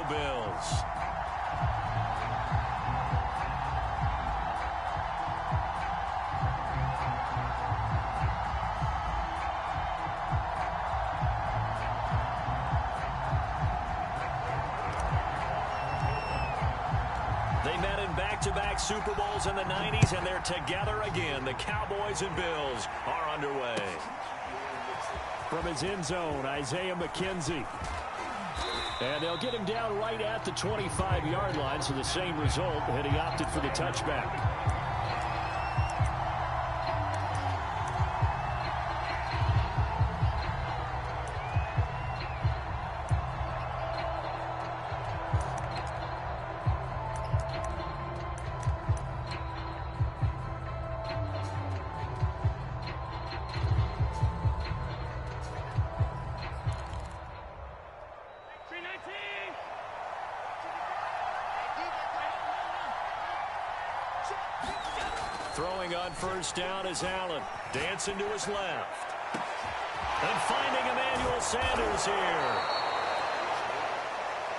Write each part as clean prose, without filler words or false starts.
Bills. They met in back-to-back Super Bowls in the 90s, and they're together again. The Cowboys and Bills are underway. From his end zone, Isaiah McKenzie. And they'll get him down right at the 25-yard line, so the same result, and he opted for the touchback. Throwing on first down is Allen. Dancing to his left. And finding Emmanuel Sanders here.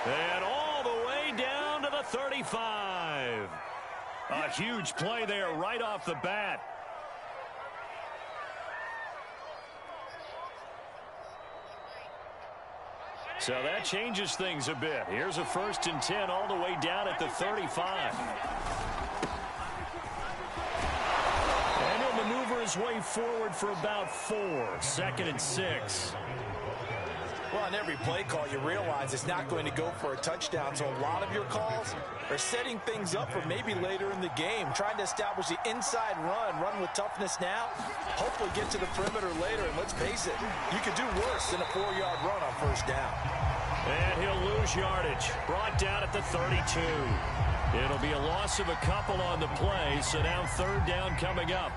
And all the way down to the 35. A huge play there right off the bat. So that changes things a bit. Here's a 1st and 10 all the way down at the 35. And he'll maneuver his way forward for about 4. 2nd and 6. Well, on every play call, you realize it's not going to go for a touchdown. So a lot of your calls are setting things up for maybe later in the game, trying to establish the inside run with toughness now, hopefully get to the perimeter later. And let's face it, you could do worse than a 4-yard run on first down. And he'll lose yardage. Brought down at the 32. It'll be a loss of a couple on the play, so now 3rd down coming up.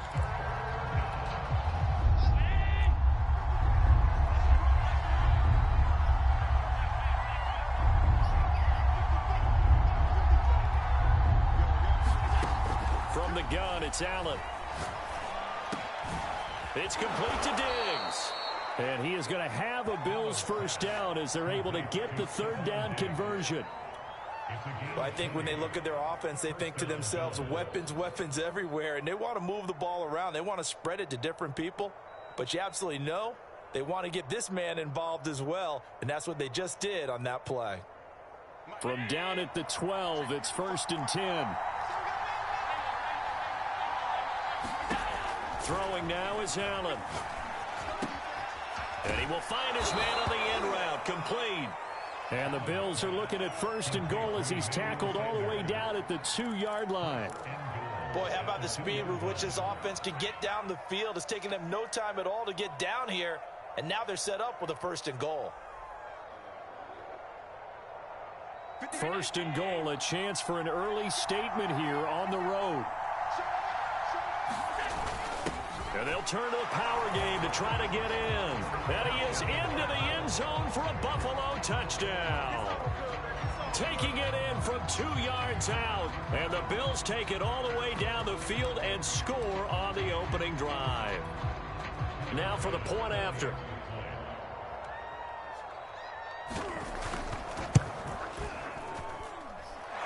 From the gun, it's Allen. It's complete to Diggs. And he is going to have a Bills first down as they're able to get the 3rd down conversion. Well, I think when they look at their offense, they think to themselves, weapons everywhere, and they want to move the ball around. They want to spread it to different people, but you absolutely know they want to get this man involved as well, and that's what they just did on that play. From down at the 12, it's 1st and 10. Throwing now is Allen. And he will find his man on the end route, complete. And the Bills are looking at 1st and goal as he's tackled all the way down at the 2-yard line. Boy, how about the speed with which this offense can get down the field? It's taken them no time at all to get down here, and now they're set up with a 1st and goal. 1st and goal, a chance for an early statement here on the road. And they'll turn to the power game to try to get in. And he is into the end zone for a Buffalo touchdown. Taking it in from 2 yards out. And the Bills take it all the way down the field and score on the opening drive. Now for the point after.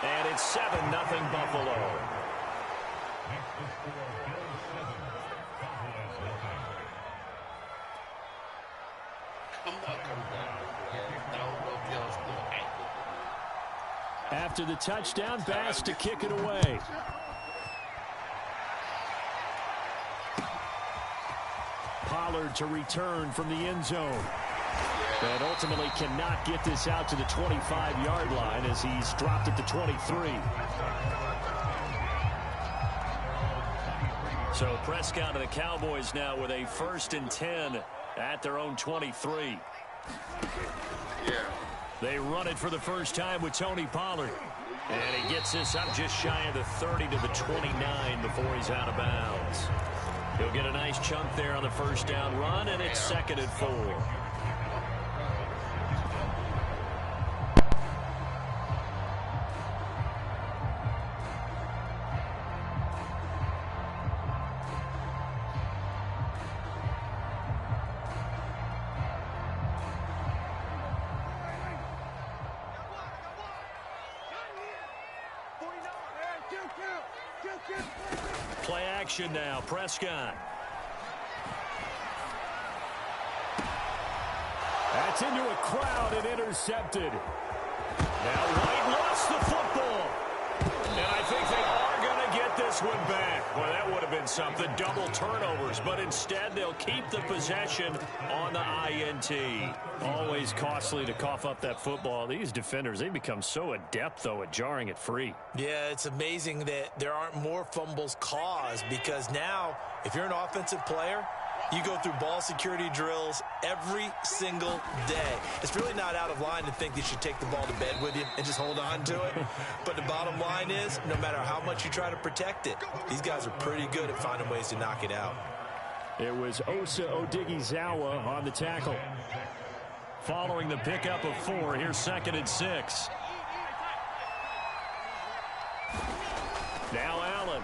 And it's 7-0 Buffalo. After the touchdown, Bass to kick it away. Pollard to return from the end zone. And ultimately cannot get this out to the 25-yard line as he's dropped at the 23. So Prescott and the Cowboys now with a 1st and 10 at their own 23. Yeah. They run it for the first time with Tony Pollard. And he gets this up just shy of the 30 to the 29 before he's out of bounds. He'll get a nice chunk there on the first down run, and it's 2nd and 4. Play action now, Prescott. That's into a crowd and intercepted. Now White lost the football. And I think they are going to get this one back. Well, that would have been something. Double turnovers. But instead, they'll keep the possession on the INT. Always costly to cough up that football. These defenders, they become so adept, though, at jarring it free. Yeah, it's amazing that there aren't more fumbles caused, because now, if you're an offensive player, you go through ball security drills every single day. It's really not out of line to think you should take the ball to bed with you and just hold on to it. But the bottom line is, no matter how much you try to protect it, these guys are pretty good at finding ways to knock it out. It was Osa Odighizuwa on the tackle. Following the pickup of 4, here's 2nd and 6. Now Allen.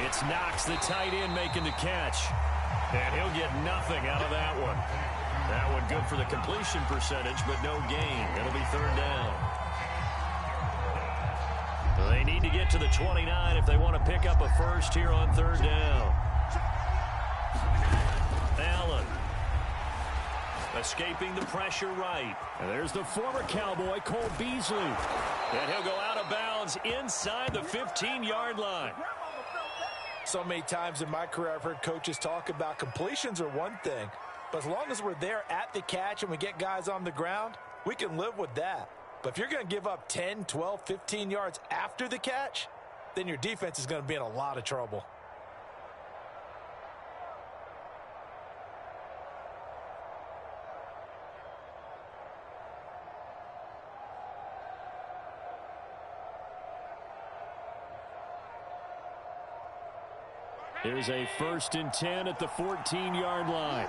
It's Knox, the tight end, making the catch. And he'll get nothing out of that one. That one good for the completion percentage, but no gain. It'll be 3rd down. They need to get to the 29 if they want to pick up a first here on 3rd down. Allen. Escaping the pressure right. And there's the former Cowboy, Cole Beasley. And he'll go out of bounds inside the 15-yard line. So many times in my career, I've heard coaches talk about completions are one thing, but as long as we're there at the catch and we get guys on the ground, we can live with that. But if you're going to give up 10, 12, 15 yards after the catch, then your defense is going to be in a lot of trouble. Here's a 1st and 10 at the 14-yard line.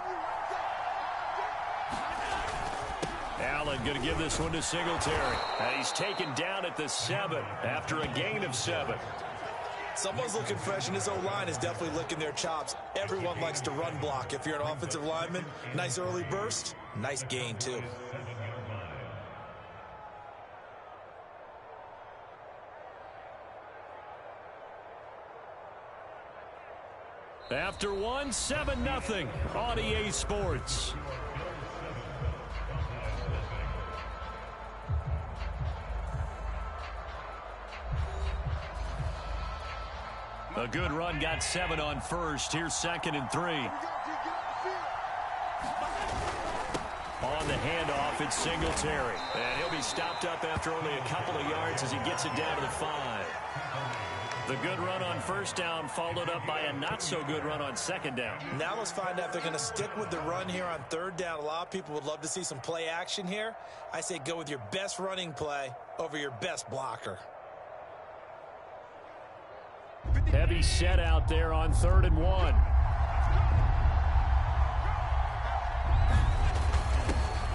Allen going to give this one to Singletary. And he's taken down at the 7 after a gain of 7. Someone's looking fresh, and his O-line is definitely licking their chops. Everyone likes to run block. If you're an offensive lineman, nice early burst, nice gain too. After 1, 7-0 on EA Sports. A good run, got 7 on first. Here's 2nd and 3. On the handoff, it's Singletary. And he'll be stopped up after only a couple of yards as he gets it down to the 5. The good run on 1st down followed up by a not-so-good run on 2nd down. Now let's find out if they're going to stick with the run here on 3rd down. A lot of people would love to see some play action here. I say go with your best running play over your best blocker. Heavy set out there on 3rd and 1.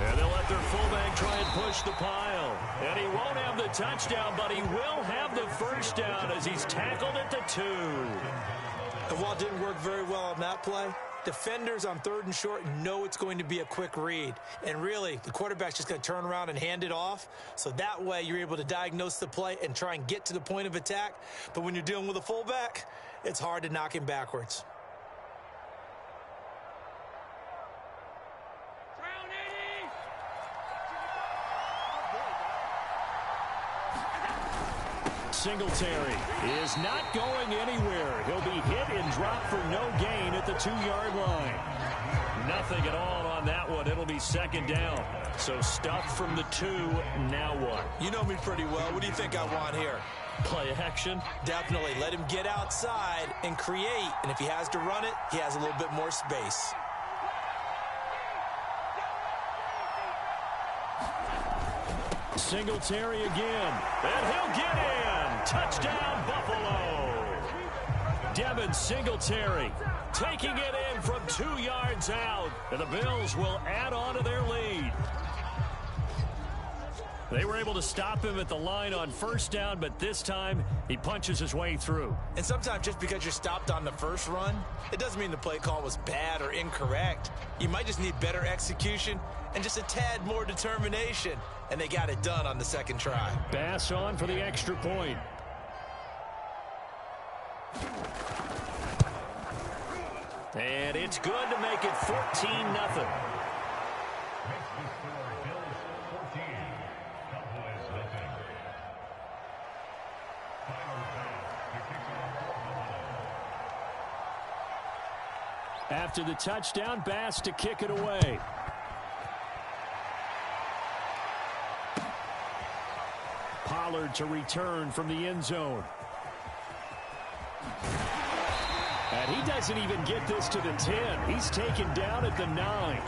And they'll let their fullback try and push the pile. And he won't have the touchdown, but he will have the 1st down as he's tackled at the 2. And while it didn't work very well on that play, defenders on 3rd and short know it's going to be a quick read. And really, the quarterback's just going to turn around and hand it off. So that way, you're able to diagnose the play and try and get to the point of attack. But when you're dealing with a fullback, it's hard to knock him backwards. Singletary is not going anywhere. He'll be hit and dropped for no gain at the 2-yard line. Nothing at all on that one. It'll be 2nd down. So stuff from the 2. Now what? You know me pretty well. What do you think I want here? Play action? Definitely. Let him get outside and create. And if he has to run it, he has a little bit more space. Singletary again. And he'll get in. Touchdown, Buffalo. Devin Singletary taking it in from 2 yards out. And the Bills will add on to their lead. They were able to stop him at the line on first down, but this time he punches his way through. And sometimes just because you're stopped on the first run, it doesn't mean the play call was bad or incorrect. You might just need better execution and just a tad more determination. And they got it done on the second try. Bass on for the extra point. And it's good to make it 14-0. After the touchdown, Bass to kick it away. Pollard to return from the end zone. And he doesn't even get this to the 10. He's taken down at the 9.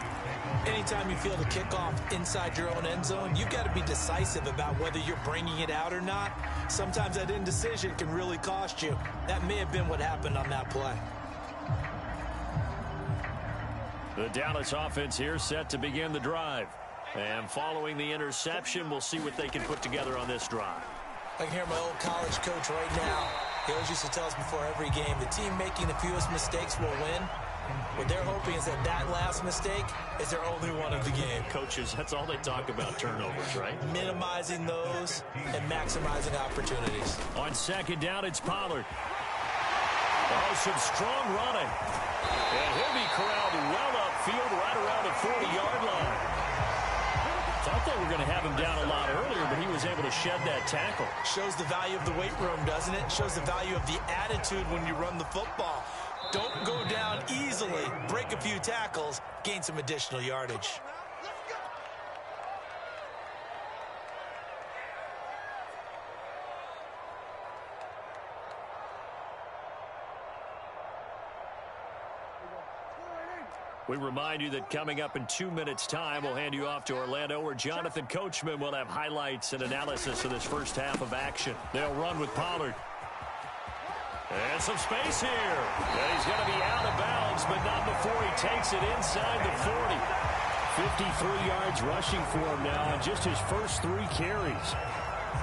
Anytime you feel the kickoff inside your own end zone, you've got to be decisive about whether you're bringing it out or not. Sometimes that indecision can really cost you. That may have been what happened on that play. The Dallas offense here set to begin the drive. And following the interception, we'll see what they can put together on this drive. I can hear my old college coach right now. He always used to tell us before every game, the team making the fewest mistakes will win. What they're hoping is that that last mistake is their only one of the game. Coaches, that's all they talk about, turnovers, right? Minimizing those and maximizing opportunities. On second down, it's Pollard. Oh, some strong running. And he'll be corralled well upfield right around the 40-yard line. Thought they were going to have him down a lot earlier, but he was able to shed that tackle. Shows the value of the weight room, doesn't it? Shows the value of the attitude when you run the football. Don't go down easily. Break a few tackles. Gain some additional yardage. We remind you that coming up in 2 minutes' time, we'll hand you off to Orlando, where Jonathan Coachman will have highlights and analysis of this first half of action. They'll run with Pollard. And some space here. And he's going to be out of bounds, but not before he takes it inside the 40. 53 yards rushing for him now on just his first 3 carries.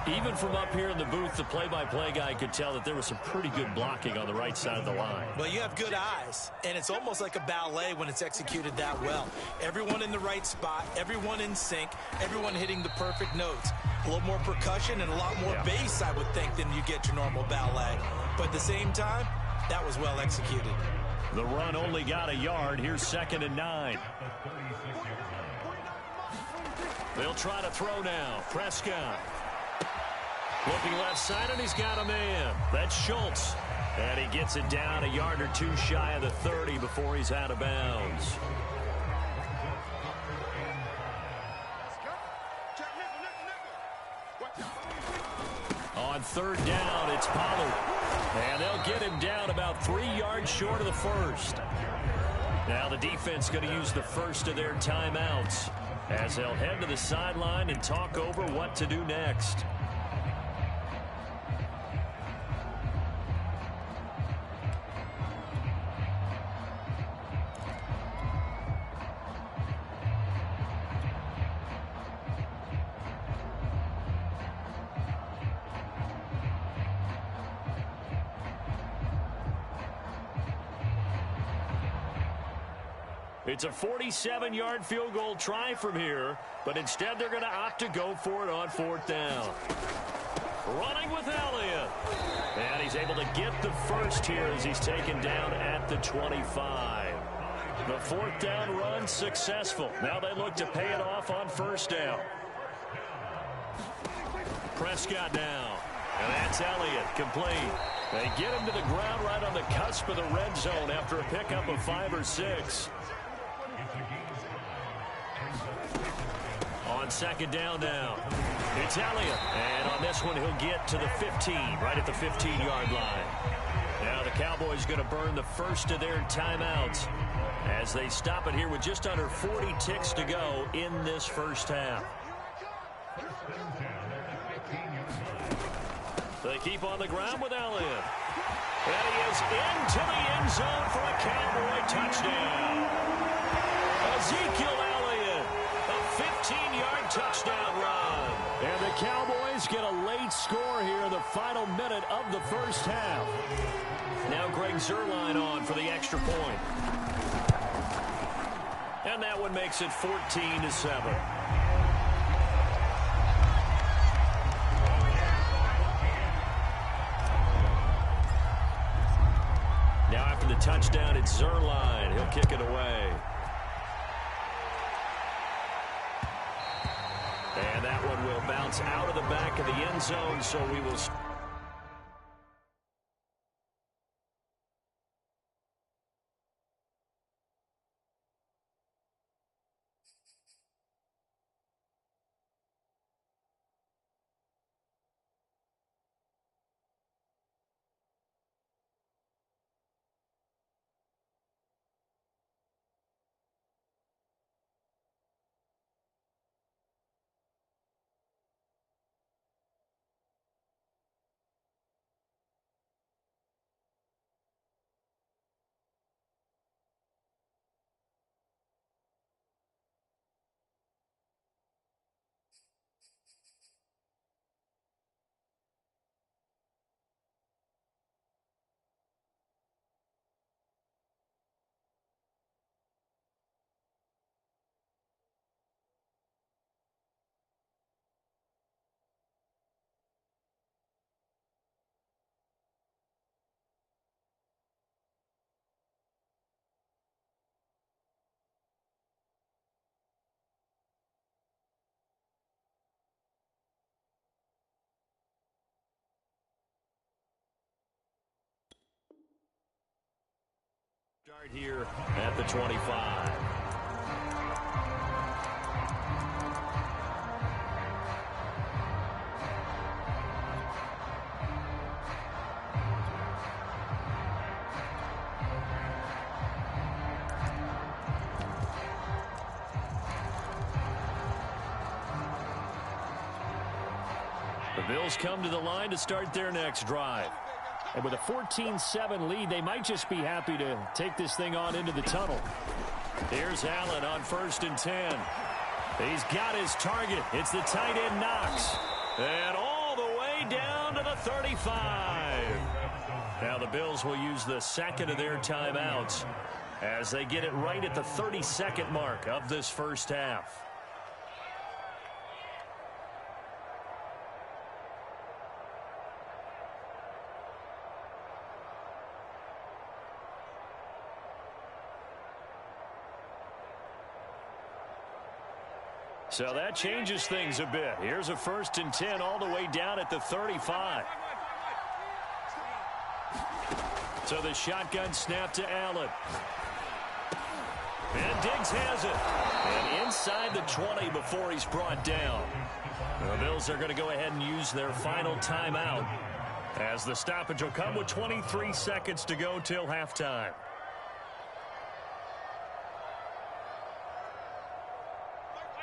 Even from up here in the booth, the play-by-play guy could tell that there was some pretty good blocking on the right side of the line. Well, you have good eyes, and it's almost like a ballet when it's executed that well. Everyone in the right spot, everyone in sync, everyone hitting the perfect notes. A little more percussion and a lot more bass, I would think, than you get your normal ballet. But at the same time, that was well executed. The run only got a yard. Here's 2nd and 9. They'll try to throw now. Prescott. Looking left side, and he's got a man. That's Schultz. And he gets it down a yard or 2 shy of the 30 before he's out of bounds. On 3rd down, it's Pollard. And they'll get him down about 3 yards short of the first. Now the defense going to use the first of their timeouts as they'll head to the sideline and talk over what to do next. It's a 47-yard field goal try from here, but instead they're going to opt to go for it on 4th down. Running with Elliott. And he's able to get the first here as he's taken down at the 25. The 4th down run successful. Now they look to pay it off on 1st down. Prescott now. And that's Elliott, complete. They get him to the ground right on the cusp of the red zone after a pickup of 5 or 6. On 2nd down now, it's Elliott. And on this one, he'll get to the 15, right at the 15-yard line. Now the Cowboys going to burn the first of their timeouts as they stop it here with just under 40 ticks to go in this first half. They keep on the ground with Elliott. And he is into the end zone for a Cowboy touchdown. Ezekiel Elliott, a 15-yard touchdown run. And the Cowboys get a late score here in the final minute of the first half. Now Greg Zuerlein on for the extra point. And that one makes it 14-7. Now after the touchdown, it's Zuerlein. He'll kick it away. And that one will bounce out of the back of the end zone, so we will... Start here at the 25. The Bills come to the line to start their next drive. And with a 14-7 lead, they might just be happy to take this thing on into the tunnel. Here's Allen on 1st and 10. He's got his target. It's the tight end Knox. And all the way down to the 35. Now the Bills will use the second of their timeouts as they get it right at the 32nd mark of this first half. So that changes things a bit. Here's a 1st and 10 all the way down at the 35. So the shotgun snap to Allen. And Diggs has it. And inside the 20 before he's brought down. The Bills are going to go ahead and use their final timeout as the stoppage will come with 23 seconds to go till halftime.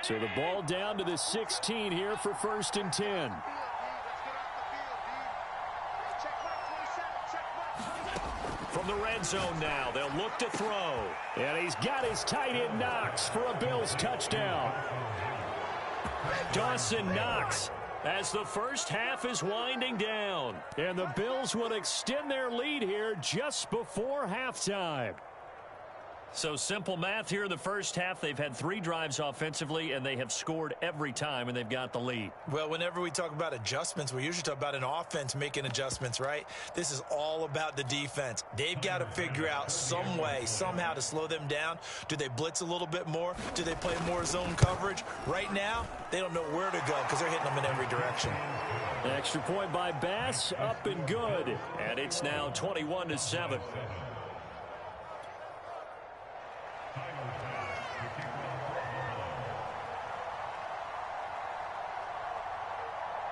So the ball down to the 16 here for 1st and 10. From the red zone now, they'll look to throw. And he's got his tight end Knox for a Bills touchdown. Dawson Knox as the first half is winding down. And the Bills will extend their lead here just before halftime. So simple math here in the first half. They've had 3 drives offensively, and they have scored every time, and they've got the lead. Well, whenever we talk about adjustments, we usually talk about an offense making adjustments, right? This is all about the defense. They've got to figure out some way, somehow to slow them down. Do they blitz a little bit more? Do they play more zone coverage? Right now, they don't know where to go because they're hitting them in every direction. Extra point by Bass, up and good. And it's now 21-7.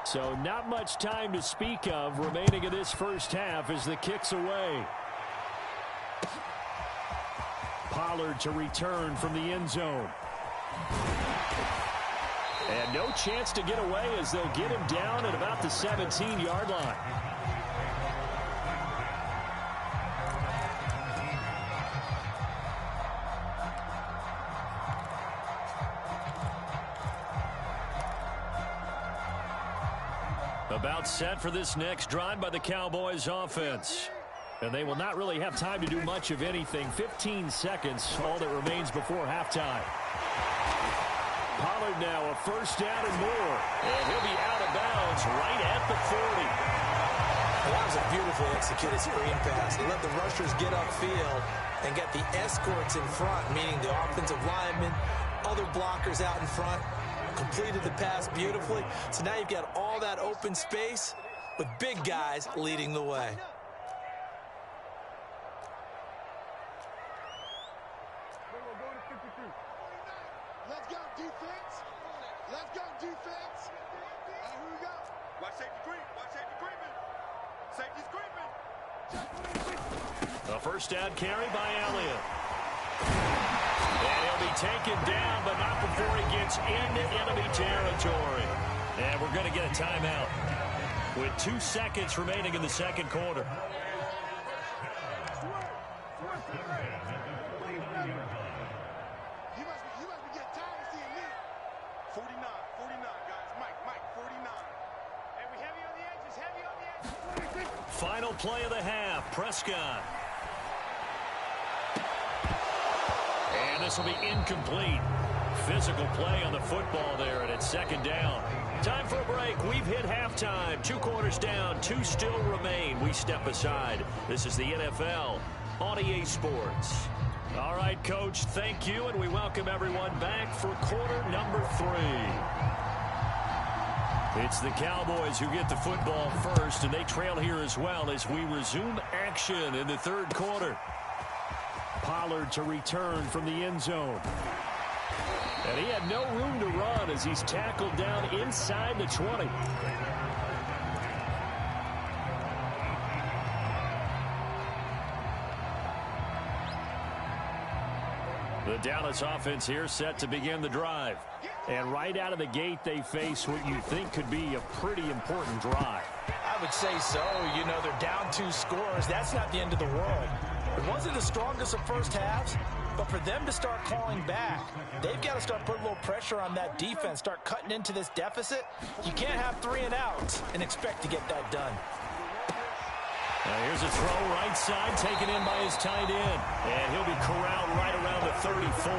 So not much time to speak of remaining in this first half as the kick's away. Pollard to return from the end zone. And no chance to get away as they'll get him down at about the 17-yard line. About set for this next drive by the Cowboys offense. And they will not really have time to do much of anything. 15 seconds, all that remains before halftime. Pollard now a first down and more. And he'll be out of bounds right at the 40. That was a beautifully executed screen pass. They let the rushers get upfield and get the escorts in front, meaning the offensive linemen, other blockers out in front. Completed the pass beautifully. So now you've got all that open space with big guys leading the way. Let's go, defense. Let's go, defense. And here we go. Watch safety creep. Watch safety creeping. Safety's creeping. A first down carry by Elliott. And he'll be taken down, but not before he gets into enemy territory. And we're going to get a timeout with 2 seconds remaining in the second quarter. You must be getting tired of seeing me. 49, guys. Mike, 49. And we heavy on the edges, heavy on the edges. Final play of the half, Prescott. And this will be incomplete. Physical play on the football there, and it's second down. Time for a break. We've hit halftime. 2 quarters down, 2 still remain. We step aside. This is the NFL on EA Sports. All right, Coach, thank you, and we welcome everyone back for quarter number 3. It's the Cowboys who get the football first, and they trail here as well as we resume action in the third quarter. Pollard to return from the end zone. And he had no room to run as he's tackled down inside the 20. The Dallas offense here set to begin the drive. And right out of the gate, they face what you think could be a pretty important drive. I would say so. You know, they're down 2 scores. That's not the end of the world. It wasn't the strongest of first halves, but for them to start calling back, they've got to start putting a little pressure on that defense, start cutting into this deficit. You can't have 3 and outs and expect to get that done. Now here's a throw right side, taken in by his tight end. And he'll be corralled right around the 34.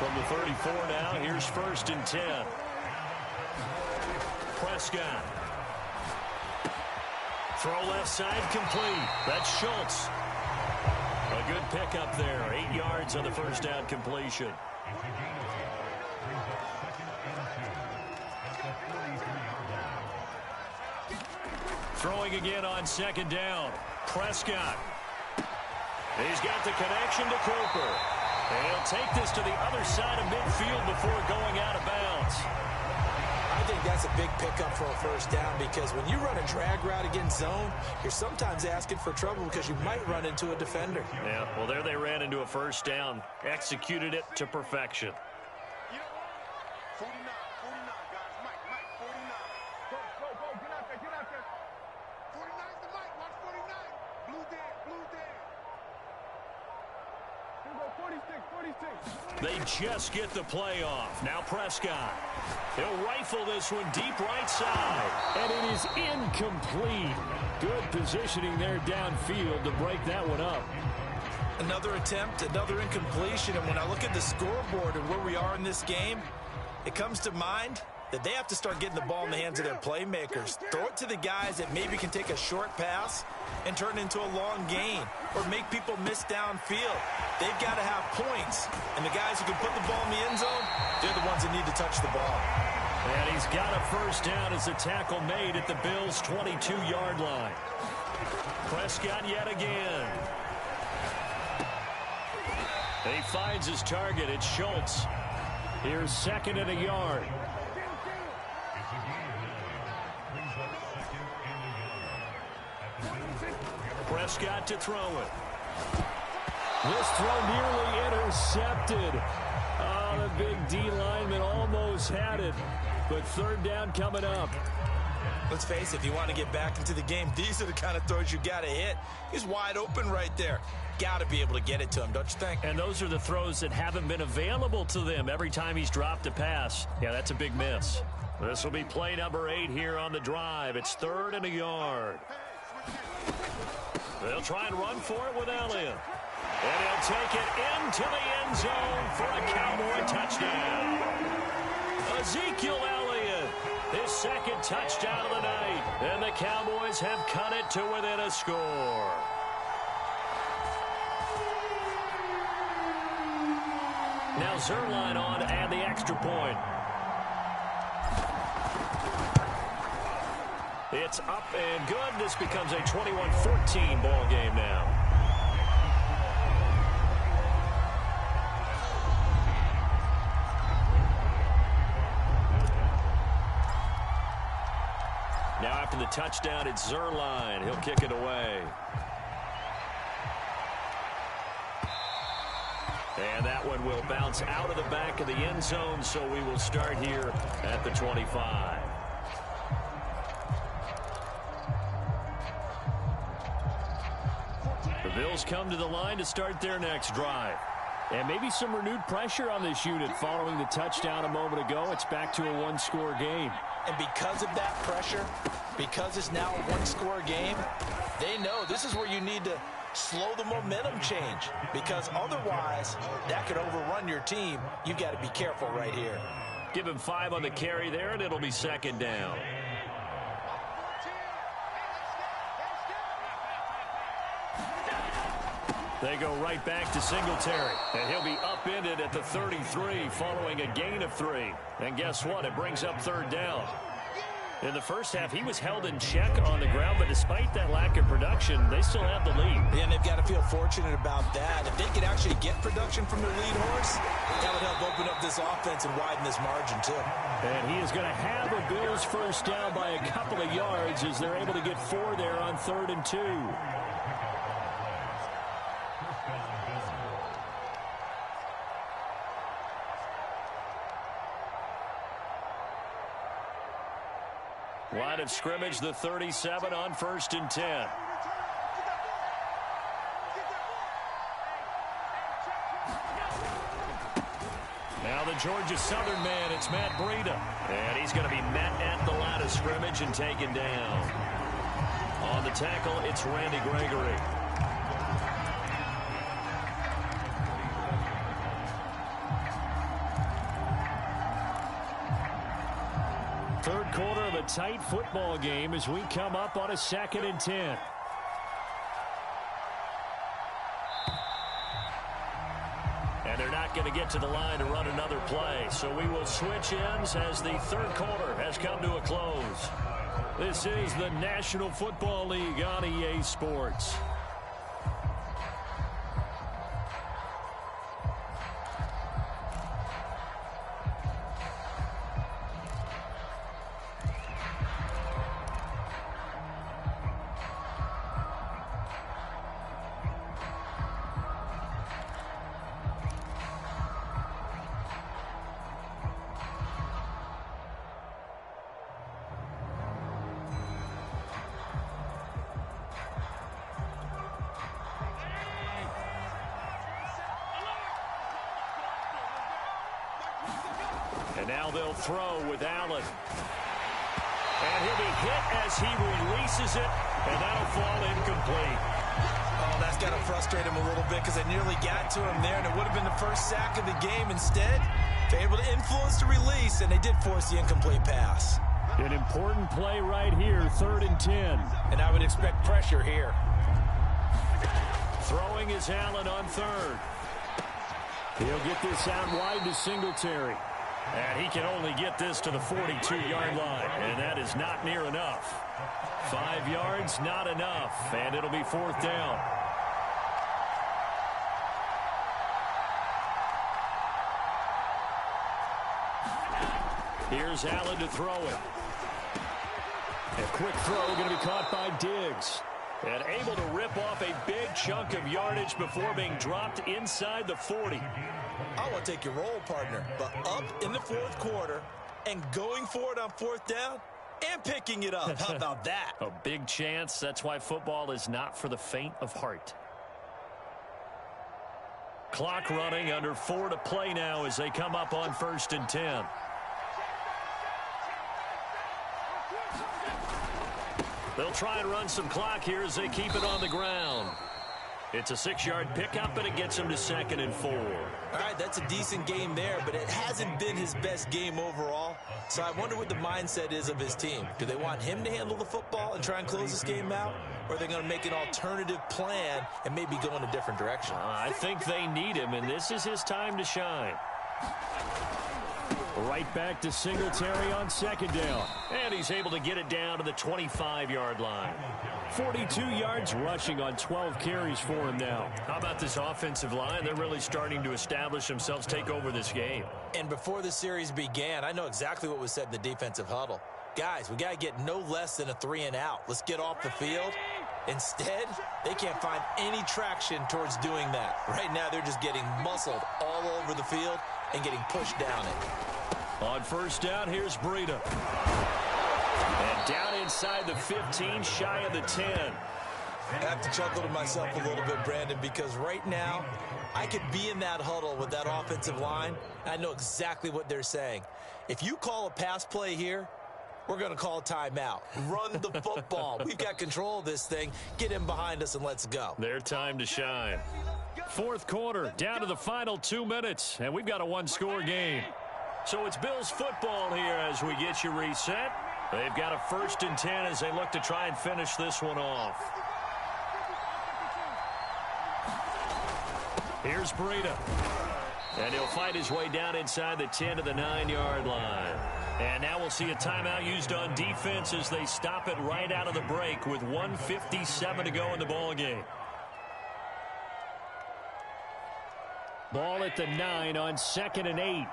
From the 34 now, here's 1st and 10. Prescott. Throw left side complete. That's Schultz. A good pickup there. 8 yards on the first down completion. Throwing again on second down. Prescott. He's got the connection to Cooper. And he'll take this to the other side of midfield before going out of bounds. I think that's a big pickup for a first down because when you run a drag route against zone, you're sometimes asking for trouble because you might run into a defender. Yeah, well, there they ran into a first down. Executed it to perfection. 49, guys. Mike, 49. Go, get out there. 49's the Mike. Watch 49. Blue Dan. Here we go, 46. They just get the play off. Now Prescott. He'll rifle this one deep right side. And it is incomplete. Good positioning there downfield to break that one up. Another attempt, another incompletion. And when I look at the scoreboard and where we are in this game, it comes to mind that they have to start getting the ball in the hands of their playmakers. Throw it to the guys that maybe can take a short pass and turn it into a long gain or make people miss downfield. They've got to have points. And the guys who can put the ball in the end zone, they're the ones that need to touch the ball. And he's got a first down as the tackle made at the Bills' 22-yard line. Prescott yet again. He finds his target. It's Schultz. Here's 2nd and a yard. Prescott to throw it. This throw nearly intercepted. Oh, the big D lineman almost had it. but third down coming up. Let's face it, if you want to get back into the game, these are the kind of throws you got to hit. He's wide open right there. Got to be able to get it to him, don't you think? And those are the throws that haven't been available to them every time he's dropped a pass. Yeah, that's a big miss. This will be play number 8 here on the drive. It's 3rd and a yard. They'll try and run for it with Elliott. And he'll take it into the end zone for a Cowboy touchdown. Ezekiel Elliott, his 2nd touchdown of the night. And the Cowboys have cut it to within a score. Now Zerline on to add the extra point. It's up and good. This becomes a 21-14 ball game now. Now after the touchdown, it's Zerline. He'll kick it away. And that one will bounce out of the back of the end zone, so we will start here at the 25. The Bills come to the line to start their next drive. And maybe some renewed pressure on this unit following the touchdown a moment ago. It's back to a one-score game. And because of that pressure, because it's now a one-score game, they know this is where you need to slow the momentum change, because otherwise that could overrun your team. You've got to be careful right here. Give him 5 on the carry there, and it'll be 2nd down. They go right back to Singletary, and he'll be upended at the 33 following a gain of 3. And guess what? It brings up 3rd down. In the first half, he was held in check on the ground, but despite that lack of production, they still have the lead. And they've got to feel fortunate about that. If they could actually get production from their lead horse, that would help open up this offense and widen this margin, too. And he is going to have a Bills first down by a couple of yards as they're able to get 4 there on 3rd and 2. Line of scrimmage, the 37 on 1st and 10. Now the Georgia Southern man, it's Matt Breida. And he's going to be met at the line of scrimmage and taken down. On the tackle, it's Randy Gregory. Third quarter of a tight football game as we come up on a 2nd and 10. And they're not going to get to the line to run another play, so we will switch ends as the 3rd quarter has come to a close. This is the National Football League on EA Sports. And now they'll throw with Allen. And he'll be hit as he releases it, and that'll fall incomplete. Oh, that's got to frustrate him a little bit because they nearly got to him there, and it would have been the first sack of the game. Instead, they're able to influence the release, and they did force the incomplete pass. An important play right here, 3rd and 10. And I would expect pressure here. Throwing is Allen on 3rd. He'll get this out wide to Singletary. And he can only get this to the 42-yard line, and that is not near enough. 5 yards, not enough, and it'll be 4th down. Here's Allen to throw it. A quick throw going to be caught by Diggs. And able to rip off a big chunk of yardage before being dropped inside the 40. I want to take your role, partner, but up in the 4th quarter, and going for it on fourth down and picking it up. How about that? A big chance. That's why football is not for the faint of heart. Clock running, under 4 to play now as they come up on 1st and 10. They'll try and run some clock here as they keep it on the ground. It's a 6-yard pickup, and it gets him to 2nd and 4. All right, that's a decent game there, but it hasn't been his best game overall. So I wonder what the mindset is of his team. Do they want him to handle the football and try and close this game out? Or are they going to make an alternative plan and maybe go in a different direction? I think they need him, and this is his time to shine. Right back to Singletary on 2nd down. And he's able to get it down to the 25-yard line. 42 yards rushing on 12 carries for him now. How about this offensive line? They're really starting to establish themselves, take over this game. And before the series began, I know exactly what was said in the defensive huddle. Guys, we got to get no less than a 3-and-out. Let's get off the field. Instead, they can't find any traction towards doing that. Right now, they're just getting muscled all over the field and getting pushed down it. On 1st down, here's Breida. And down inside the 15, shy of the 10. I have to chuckle to myself a little bit, Brandon, because right now, I could be in that huddle with that offensive line. I know exactly what they're saying. If you call a pass play here, we're going to call a timeout. Run the football. We've got control of this thing. Get in behind us and let's go. Their time to shine. 4th quarter, down to the final 2 minutes, and we've got a 1-score game. So it's Bills football here as we get you reset. They've got a 1st and 10 as they look to try and finish this one off. Here's Breida. And he'll fight his way down inside the 10 to the 9-yard line. And now we'll see a timeout used on defense as they stop it right out of the break with 1:57 to go in the ballgame. Ball at the 9 on 2nd and 8.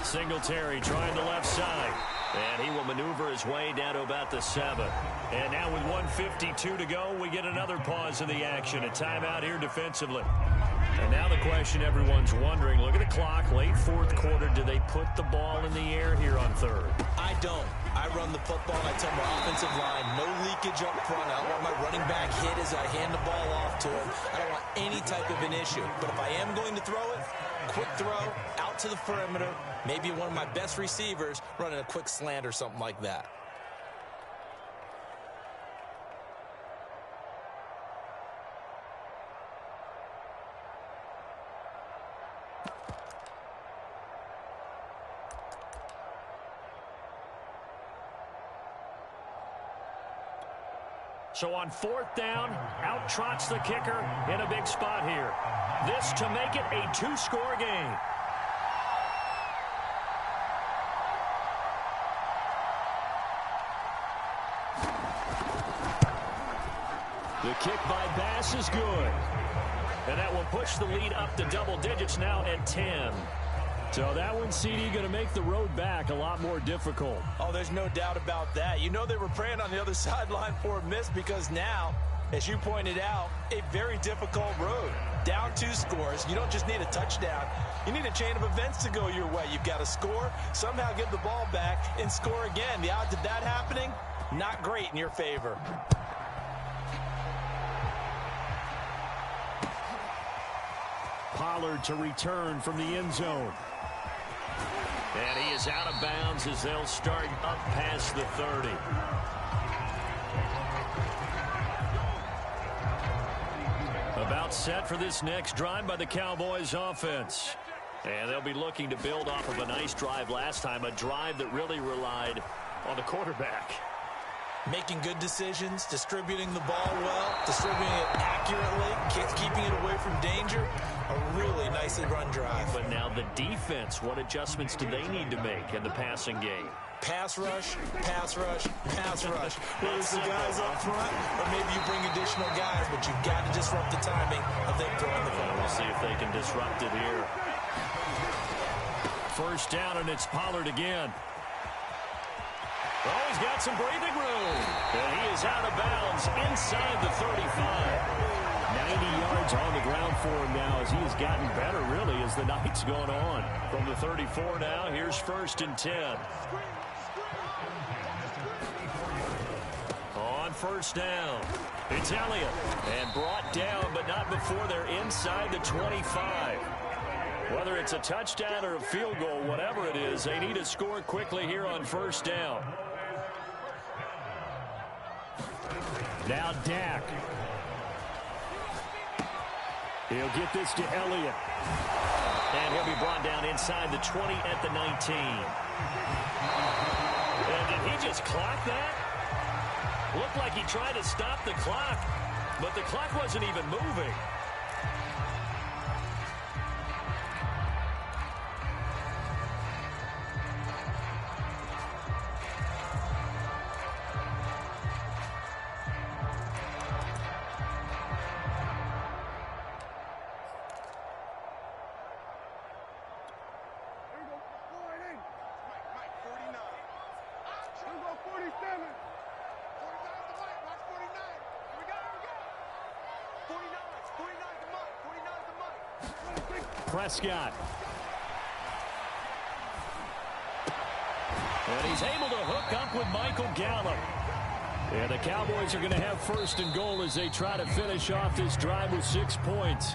Singletary trying the left side. And he will maneuver his way down to about the 7. And now with 1:52 to go, we get another pause in the action. A timeout here defensively. And now the question everyone's wondering, look at the clock, late 4th quarter. Do they put the ball in the air here on 3rd? I don't. I run the football, and I tell my offensive line, no leakage up front. I don't want my running back hit as I hand the ball off to him. I don't want any type of an issue. But if I am going to throw it, quick throw, out to the perimeter, maybe one of my best receivers running a quick slant or something like that. So on 4th down, out trots the kicker in a big spot here. This to make it a 2-score game. The kick by Bass is good. And that will push the lead up to double digits now at 10. So that one, CD, going to make the road back a lot more difficult. Oh, there's no doubt about that. You know they were praying on the other sideline for a miss because now, as you pointed out, a very difficult road. Down 2 scores. You don't just need a touchdown. You need a chain of events to go your way. You've got to score, somehow give the ball back, and score again. The odds of that happening, not great in your favor. Pollard to return from the end zone. And he is out of bounds as they'll start up past the 30. About set for this next drive by the Cowboys offense. And they'll be looking to build off of a nice drive last time, a drive that really relied on the quarterback. Making good decisions, distributing the ball well, distributing it accurately, keeping it away from danger. A really nicely run drive. But now the defense, what adjustments do they need to make in the passing game? Pass rush, pass rush, pass rush. Whether it's the guys up front or maybe you bring additional guys, but you've got to disrupt the timing of them throwing the ball. We'll see if they can disrupt it here. 1st down, and it's Pollard again. Oh, he's got some breathing room. And he is out of bounds inside the 35. yards on the ground for him now as he has gotten better, really, as the night's gone on. From the 34 now, here's 1st and 10. On 1st down, it's Elliott. And brought down, but not before they're inside the 25. Whether it's a touchdown or a field goal, whatever it is, they need to score quickly here on 1st down. Now Dak. He'll get this to Elliott. And he'll be brought down inside the 20 at the 19. And did he just clock that? Looked like he tried to stop the clock, but the clock wasn't even moving. Prescott. And he's able to hook up with Michael Gallup. And the Cowboys are going to have 1st and goal as they try to finish off this drive with 6 points.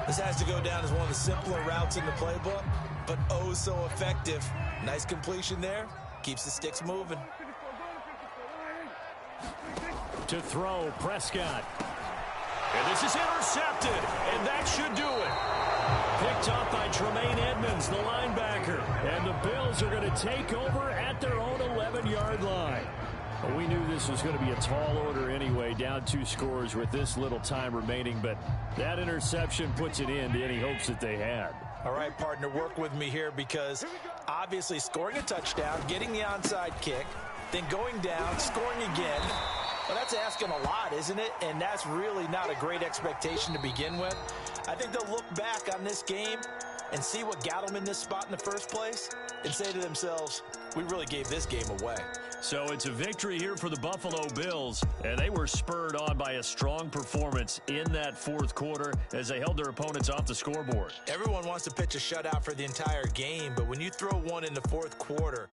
This has to go down as one of the simpler routes in the playbook, but oh so effective. Nice completion there. Keeps the sticks moving. To throw, Prescott. And this is intercepted, and that should do it. Picked up by Tremaine Edmonds, the linebacker. And the Bills are going to take over at their own 11-yard line. Well, we knew this was going to be a tall order anyway, down 2 scores with this little time remaining. But that interception puts an end to any hopes that they had. All right, partner, work with me here because obviously scoring a touchdown, getting the onside kick, then going down, scoring again. Well, that's asking a lot, isn't it? And that's really not a great expectation to begin with. I think they'll look back on this game and see what got them in this spot in the first place and say to themselves, we really gave this game away. So it's a victory here for the Buffalo Bills, and they were spurred on by a strong performance in that 4th quarter as they held their opponents off the scoreboard. Everyone wants to pitch a shutout for the entire game, but when you throw one in the 4th quarter,